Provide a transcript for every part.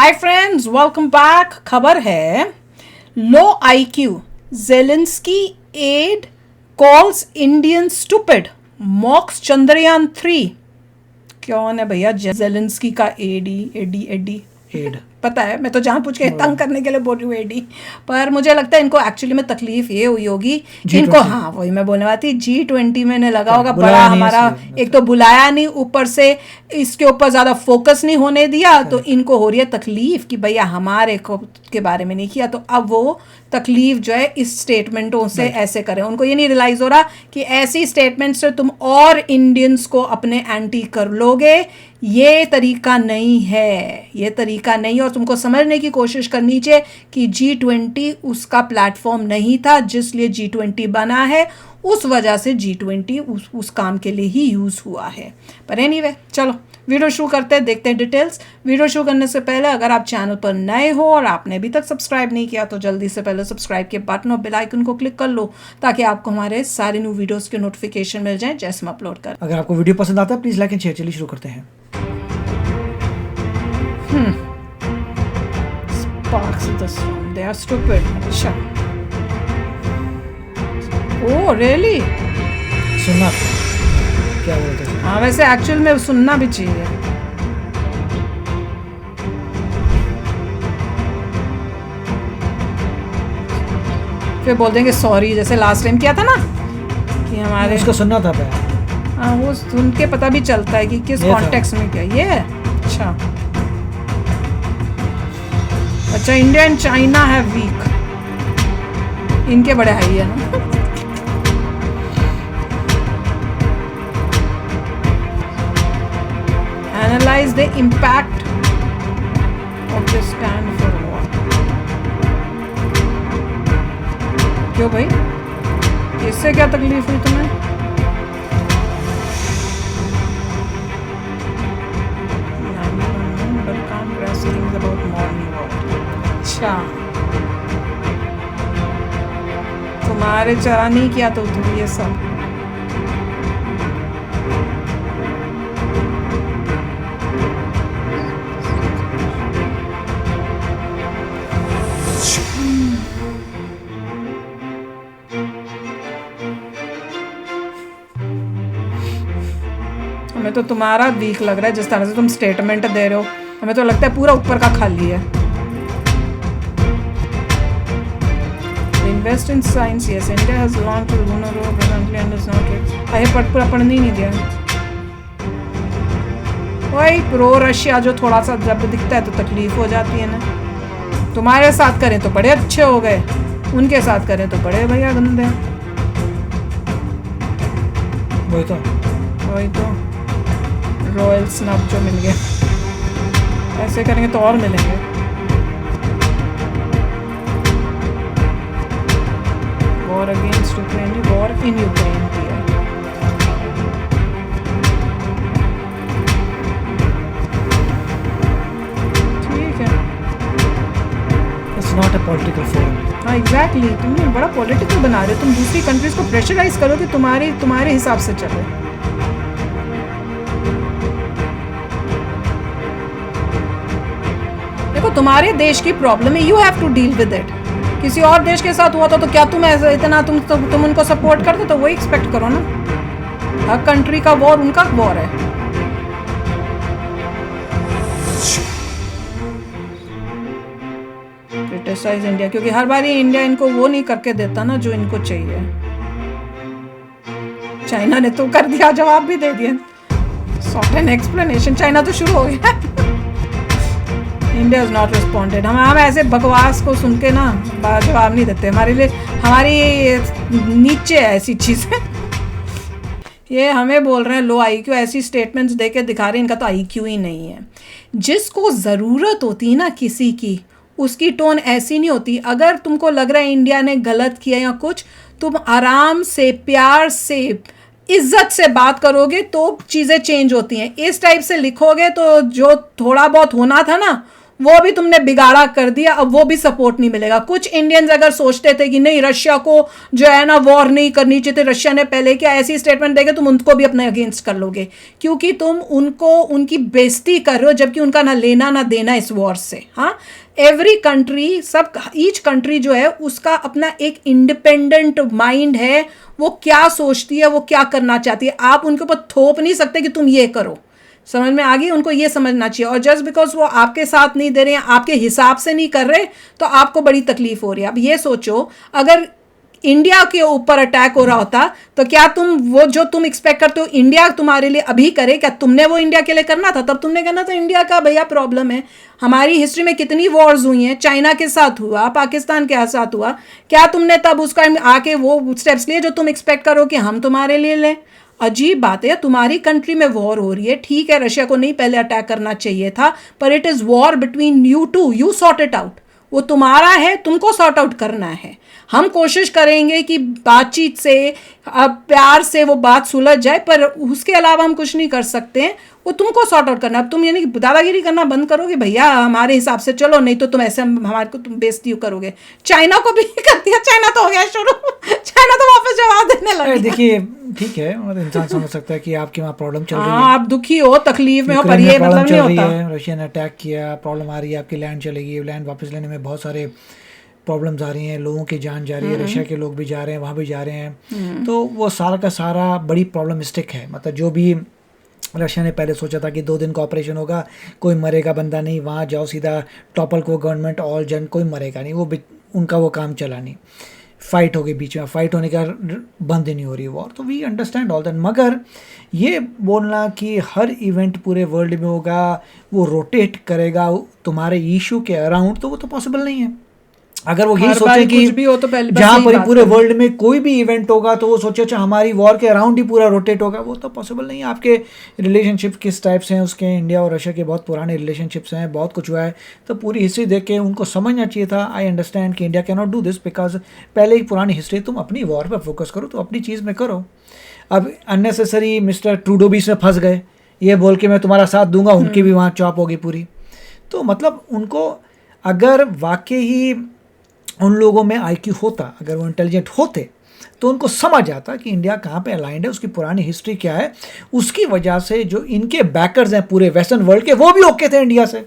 Hi friends, welcome back. खबर है low IQ Zelensky aide calls Indian stupid mocks Chandrayaan 3। कौन है भैया जेलेंस्की का एड पता है, मैं तो जानबूझ के तंग करने के लिए बोल रही हूँ एडी। पर मुझे लगता है इनको एक्चुअली में तकलीफ ये हुई होगी कि इनको, हाँ वही मैं बोलने वाली थी, G20 में लगा होगा बड़ा हमारा, एक तो बुलाया नहीं, ऊपर से इसके ऊपर ज़्यादा फोकस नहीं होने दिया, तो इनको हो रही है तकलीफ कि भैया हमारे को के बारे में नहीं किया। तो अब वो तकलीफ जो है इस स्टेटमेंटों से ऐसे करें। उनको ये नहीं रियलाइज हो रहा कि ऐसी स्टेटमेंट से तुम और इंडियंस को अपने एंटी कर लोगे। ये तरीका नहीं है, ये तरीका नहीं है। और तुमको समझने की कोशिश करनी चाहिए कि G20 उसका प्लेटफॉर्म नहीं था जिसलिए G20 बना है। उस वजह से G20 उस काम के लिए ही यूज़ हुआ है। पर एनीवे, चलो वीडियो शुरू करते हैं, देखते हैं डिटेल्स। वीडियो शुरू करने से पहले अगर आप चैनल पर नए हो और आपने अभी तक सब्सक्राइब नहीं किया तो जल्दी से पहले सब्सक्राइब के बटन और बेल आइकन को क्लिक कर लो ताकि आपको हमारे सारे न्यू वीडियोस के नोटिफिकेशन मिल जाएं जैसे हम अपलोड कर। अगर आपको वीडियो पसंद आता है प्लीज लाइक एंड शेयर। चलिए शुरू करते हैं। Sparks in the storm. They are stupid. अच्छा। Oh, really? सुनना क्या बोलते हैं? हाँ, वैसे एक्चुअल में सुनना भी चाहिए। फिर बोल देंगे सॉरी, जैसे लास्ट टाइम किया था ना कि हमारे उसको सुनना था पहले। हाँ, वो सुन के पता भी चलता है कि किस कॉन्टेक्स्ट में क्या ये है। अच्छा, इंडिया एंड चाइना है वीक, इनके बड़े हाई है ना। Analyse the impact of the stand for war. क्यों भाई, इससे क्या तकलीफ हुई तुम्हें? अच्छा, तुम्हारे चरा नहीं किया तो तुम ये सब। हमें तो तुम्हारा वीक लग रहा है जिस तरह से तुम स्टेटमेंट दे रहे हो। हमें तो लगता है पूरा ऊपर का खाली है। Invest in science, yes. India has launched the lunar rover presently and is not yet. आये पूरा पढ़ने ही नहीं दिया। वही प्रो रशिया जो थोड़ा सा जब दिखता है तो तकलीफ हो जाती है ना। तुम्हारे साथ करें तो बड़े अच्छे हो गए, उनके साथ करें तो बड़े भैया गंदे। वही तो रॉयल स्नब जो मिल गया, ऐसे करेंगे तो और मिलेंगे। War against Ukraine, war in Ukraine की है। ठीक है, it's not a political forum. हाँ एग्जैक्टली, तुमने बड़ा पॉलिटिकल बना रहे हो। तुम दूसरी कंट्रीज को प्रेशराइज करो कि तुम्हारे हिसाब से चले। देखो, तुम्हारे देश की प्रॉब्लम है, you have to deal with it. किसी और देश के साथ हुआ था तो क्या तुम ऐसा इतना तुम उनको सपोर्ट करते? तो वही एक्सपेक्ट करो ना। हर कंट्री का वॉर उनका वॉर है। क्रिटिसाइज इंडिया, क्योंकि हर बार इंडिया इनको वो नहीं करके देता ना जो इनको चाहिए। चाइना ने तो कर दिया, जवाब भी दे दिया, सॉर्ट एन एक्सप्लेनेशन। चाइना तो शुरू हो गया। India is not responded. हम ऐसे बकवास को सुन के ना जवाब नहीं देते। हमारे लिए हमारी नीचे है ऐसी चीज़ें। ये हमें बोल रहे हैं लो आईक्यू, ऐसी स्टेटमेंट्स दे के दिखा रहे हैं इनका तो आईक्यू ही नहीं है। जिसको ज़रूरत होती है ना किसी की, उसकी टोन ऐसी नहीं होती। अगर तुमको लग रहा है इंडिया ने गलत किया या कुछ, तुम आराम से प्यार से इज्जत से बात करोगे तो चीज़ें चेंज होती हैं। इस टाइप से लिखोगे तो जो थोड़ा बहुत होना था ना वो भी तुमने बिगाड़ा कर दिया, अब वो भी सपोर्ट नहीं मिलेगा। कुछ इंडियंस अगर सोचते थे कि नहीं रशिया को जो है ना वॉर नहीं करनी चाहिए, रशिया ने पहले क्या ऐसी स्टेटमेंट देगा, तुम उनको भी अपने अगेंस्ट कर लोगे, क्योंकि तुम उनको उनकी बेइज्जती कर रहे हो, जबकि उनका ना लेना ना देना इस वॉर से। हाँ, एवरी कंट्री, सब ईच कंट्री जो है उसका अपना एक इंडिपेंडेंट माइंड है, वो क्या सोचती है, वो क्या करना चाहती है, आप उनके ऊपर थोप नहीं सकते कि तुम ये करो। समझ में आ गई? उनको ये समझना चाहिए। और जस्ट बिकॉज वो आपके साथ नहीं दे रहे हैं, आपके हिसाब से नहीं कर रहे, तो आपको बड़ी तकलीफ हो रही है। अब ये सोचो, अगर इंडिया के ऊपर अटैक हो रहा होता तो क्या तुम वो जो तुम एक्सपेक्ट करते हो इंडिया तुम्हारे लिए अभी करे, क्या तुमने वो इंडिया के लिए करना था? तब तुमने कहना था इंडिया का भैया प्रॉब्लम है। हमारी हिस्ट्री में कितनी वॉर्स हुई हैं, चाइना के साथ हुआ, पाकिस्तान के साथ हुआ, क्या तुमने तब उसका आके वो स्टेप्स लिए जो तुम एक्सपेक्ट करो कि हम तुम्हारे लिए लें? अजीब बात है, तुम्हारी कंट्री में वॉर हो रही है, ठीक है रशिया को नहीं पहले अटैक करना चाहिए था, पर it is war between you two, you sort it out. वो तुम्हारा है, तुमको सॉर्ट आउट करना है। हम कोशिश करेंगे कि बातचीत से, प्यार से वो बात सुलझ जाए, पर उसके अलावा हम कुछ नहीं कर सकते हैं, वो तुमको सॉर्ट आउट करना। अब तुम यानी दादागिरी करना बंद करोगे भैया, हमारे हिसाब से चलो, नहीं तो तुम ऐसे हमारे को तुम बेइज्जती करोगे। चाइना को भी कर दिया, चाइना तो हो गया शुरू, चाइना तो वापस जवाब देने लगा। देखिए ठीक है, मतलब इंसान समझ सकता है कि आपके वहाँ प्रॉब्लम चल रही है, आप दुखी हो, तकलीफ में हो, पर ये मतलब नहीं होता। रशिया ने अटैक किया, प्रॉब्लम आ रही है, आपकी लैंड चलेगी, लैंड वापस लेने में बहुत सारे प्रॉब्लम्स आ रही हैं, लोगों की जान जा रही है, रशिया के लोग भी जा रहे हैं, वहाँ भी जा रहे हैं, तो वो सारा का सारा बड़ी प्रॉब्लमिस्टिक है। मतलब जो भी रशिया ने पहले सोचा था कि 2 दिन का ऑपरेशन होगा, कोई मरेगा बंदा नहीं, वहाँ जाओ सीधा टॉपल को गवर्नमेंट ऑल जन, कोई मरेगा नहीं, वो उनका वो काम चला नहीं, फाइट हो गई बीच में, फाइट होने का बंद ही नहीं हो रही वॉर। तो वी अंडरस्टैंड ऑल दैट, मगर ये बोलना कि हर इवेंट पूरे वर्ल्ड में होगा, वो रोटेट करेगा तुम्हारे इशू के अराउंड, तो वो तो पॉसिबल नहीं है। अगर वो यही सोचे कि भी हो तो जहाँ पर पूरे वर्ल्ड में कोई भी इवेंट होगा तो वो सोचे अच्छा हमारी वॉर के अराउंड ही पूरा रोटेट होगा, वो तो पॉसिबल नहीं है। आपके रिलेशनशिप किस टाइप से हैं उसके, इंडिया और रशिया के बहुत पुराने रिलेशनशिप्स हैं, बहुत कुछ हुआ है, तो पूरी हिस्ट्री देख के उनको समझना चाहिए था। आई अंडरस्टैंड कि India can not do this because पहले ही पुरानी हिस्ट्री, तुम अपनी वॉर पर फोकस करो, तो अपनी चीज़ में करो। अब अननेसेसरी मिस्टर ट्रूडो भी इसमें फंस गए, ये बोल के मैं तुम्हारा साथ दूंगा, उनकी भी वहाँ चॉप होगी पूरी। तो मतलब उनको अगर वाकई ही उन लोगों में IQ होता, अगर वो इंटेलिजेंट होते, तो उनको समझ आता कि इंडिया कहाँ पे अलाइंड है, उसकी पुरानी हिस्ट्री क्या है, उसकी वजह से जो इनके बैकर्स हैं पूरे वेस्टर्न वर्ल्ड के, वो भी ओके थे इंडिया से।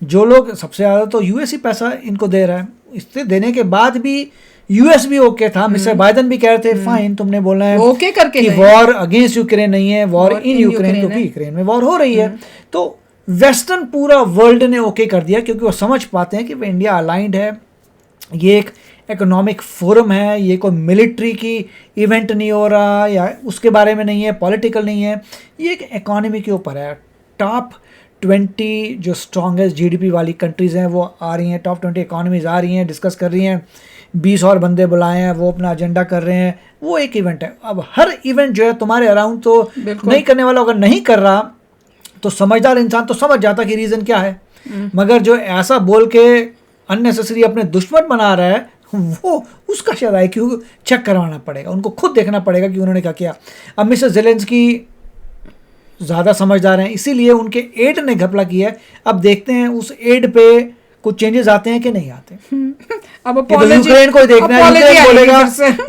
जो लोग सबसे ज़्यादा तो US ही पैसा इनको दे रहा है, इससे देने के बाद भी US भी ओके था। मिस्टर बाइडेन भी कह रहे थे फाइन, तुमने बोलना है ओके करके कि वॉर अगेंस्ट यूक्रेन नहीं है, वॉर इन यूक्रेन, क्योंकि यूक्रेन में वॉर हो रही है। तो वेस्टर्न पूरा वर्ल्ड ने ओके कर दिया, क्योंकि वो समझ पाते हैं कि इंडिया अलाइंड है, ये एक इकोनॉमिक फोरम है, ये कोई मिलिट्री की इवेंट नहीं हो रहा या उसके बारे में नहीं है, पॉलिटिकल नहीं है, ये एक इकोनॉमी के ऊपर है। टॉप 20 जो स्ट्रॉन्गेस्ट GDP वाली कंट्रीज़ हैं वो आ रही हैं, टॉप 20 इकोनॉमीज़ आ रही हैं, डिस्कस कर रही हैं, 20 और बंदे बुलाए हैं, वो अपना एजेंडा कर रहे हैं, वो एक इवेंट है। अब हर इवेंट जो है तुम्हारे अराउंड तो नहीं करने वाला, अगर नहीं कर रहा तो समझदार इंसान तो समझ जाता कि रीज़न क्या है, मगर जो ऐसा बोल के अननेसेसरी अपने दुश्मन बना रहा है, वो उसका शायद IQ चेक करवाना पड़ेगा, उनको खुद देखना पड़ेगा कि उन्होंने क्या किया। अब मिस्टर ज़ेलेंस्की ज़्यादा समझदार हैं, इसीलिए उनके एड ने घपला किया है। अब देखते हैं उस एड पे कुछ चेंजेस आते हैं कि नहीं आते। अब तो यूक्रेन को देखना है, यूक्रेन बोलेगा,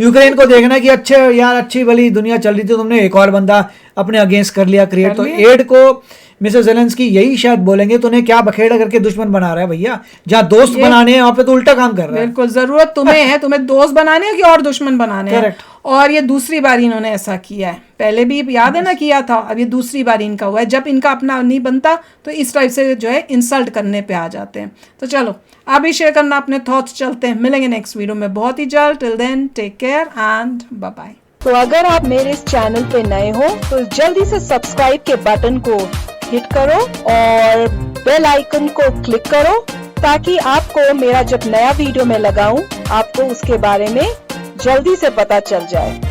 यूक्रेन को देखना है कि अच्छे यार अच्छी भली दुनिया चल रही थी, तुमने एक और बंदा अपने अगेंस्ट कर लिया क्रिएट, तो एड को मिस्टर ज़ेलेंस्की यही शायद बोलेंगे तो उन्हें क्या बखेड़ा करके दुश्मन बना रहा है भैया, जहाँ दोस्त बनाने हैं वहाँ पे तो उल्टा काम कर रहा है। बिल्कुल, जरूरत तुम्हें है, तुम्हें दोस्त बनाने हैं कि और दुश्मन बनाने हैं। और ये दूसरी बार इन्होंने ऐसा किया है, पहले भी याद है ना किया था, अब ये दूसरी बार इनका हुआ है। जब इनका अपना नहीं बनता तो इस टाइप से जो है इंसल्ट करने पे आ जाते हैं। तो चलो आप भी शेयर करना अपने थॉट्स, चलते हैं, मिलेंगे नेक्स्ट वीडियो में बहुत ही जल्द। Till then take care and bye bye. तो अगर आप मेरे इस चैनल पे नए हो तो जल्दी से सब्सक्राइब के बटन को हिट करो और बेल आइकन को क्लिक करो, ताकि आपको मेरा जब नया वीडियो मैं लगाऊं आपको उसके बारे में जल्दी से पता चल जाए।